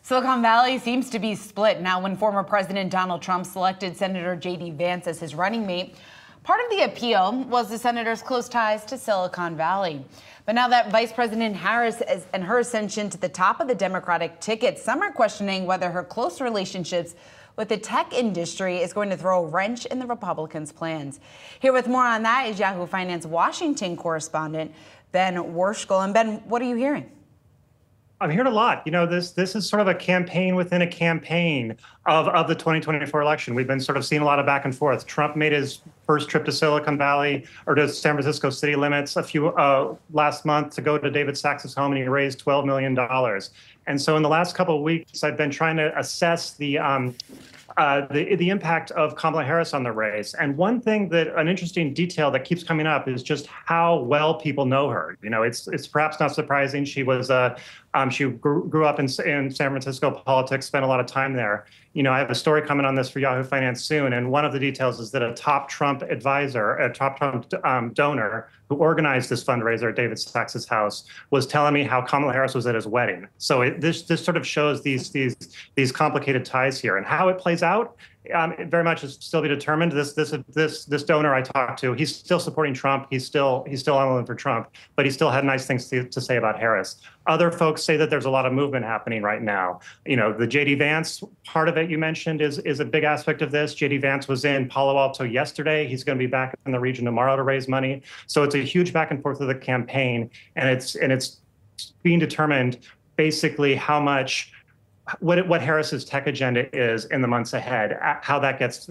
Silicon Valley seems to be split now when former President Donald Trump selected Senator J.D. Vance as his running mate. Part of the appeal was the senator's close ties to Silicon Valley. But now that Vice President Harris and her ascension to the top of the Democratic ticket, some are questioning whether her close relationships with the tech industry is going to throw a wrench in the Republicans' plans. Here with more on that is Yahoo Finance Washington correspondent Ben Werkschul. And Ben, what are you hearing? I'm hearing a lot. This is sort of a campaign within a campaign of the 2024 election. We've been sort of seeing a lot of back and forth. Trump made his first trip to Silicon Valley or to San Francisco city limits last month to go to David Sachs's home, and he raised $12 million. And so in the last couple of weeks, I've been trying to assess the impact of Kamala Harris on the race. And one thing an interesting detail that keeps coming up is just how well people know her. It's perhaps not surprising. She was she grew up in San Francisco politics, spent a lot of time there. I have a story coming on this for Yahoo Finance soon, and one of the details is that a top Trump advisor, a top Trump donor who organized this fundraiser at David Sachs's house, was telling me how Kamala Harris was at his wedding. So this sort of shows these complicated ties here, and how it plays out. It very much is still be determined. This donor I talked to, he's still supporting Trump. He's still on for Trump, but he still had nice things to say about Harris. Other folks say that there's a lot of movement happening right now. The J.D. Vance part of it you mentioned is a big aspect of this. J.D. Vance was in Palo Alto yesterday. He's going to be back in the region tomorrow to raise money. So it's a huge back and forth of the campaign, and it's being determined basically how much. What Harris's tech agenda is in the months ahead, how that gets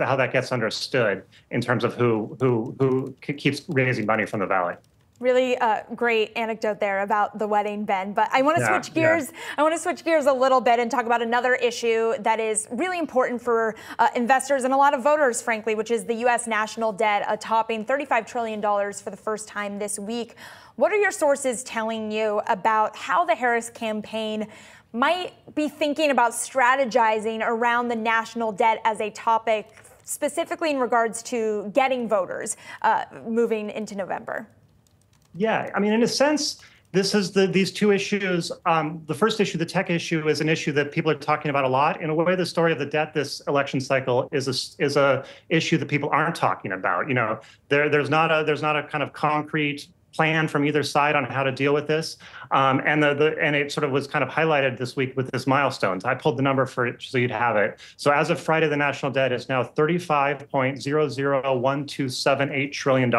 understood in terms of who keeps raising money from the Valley. Really great anecdote there about the wedding, Ben. But I want to switch gears. Yeah. I want to switch gears a little bit and talk about another issue that is really important for investors and a lot of voters, frankly, which is the U.S. national debt, topping $35 trillion for the first time this week. What are your sources telling you about how the Harris campaign might be thinking about strategizing around the national debt as a topic, specifically in regards to getting voters moving into November? Yeah, I mean, in a sense, this is these two issues. The first issue, the tech issue, is an issue that people are talking about a lot. In a way, the story of the debt this election cycle is a issue that people aren't talking about. There's not a kind of concrete plan from either side on how to deal with this, and it sort of was kind of highlighted this week with this milestones. I pulled the number for it so you'd have it. So as of Friday, the national debt is now $35.001278 trillion,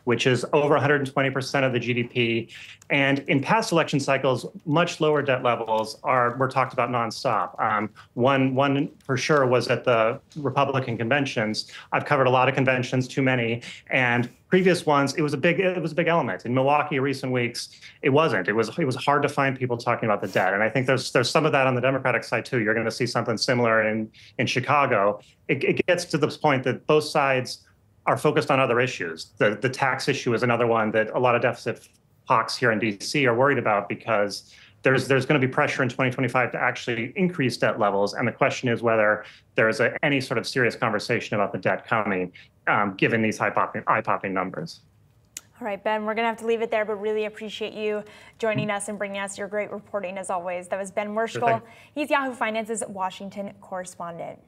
which is over 120% of the GDP. And in past election cycles, much lower debt levels were talked about nonstop. One for sure was at the Republican conventions. I've covered a lot of conventions, too many, and previous ones, it was a big element. In Milwaukee, recent weeks, it wasn't. It was hard to find people talking about the debt, and I think there's some of that on the Democratic side too. You're going to see something similar in Chicago. It gets to this point that both sides are focused on other issues. The tax issue is another one that a lot of deficit hawks here in D.C. are worried about, because there's going to be pressure in 2025 to actually increase debt levels, and the question is whether there's any sort of serious conversation about the debt coming, given these eye-popping numbers. All right, Ben, we're going to have to leave it there, but really appreciate you joining us and bringing us your great reporting as always. That was Ben Werkschul. He's Yahoo Finance's Washington correspondent.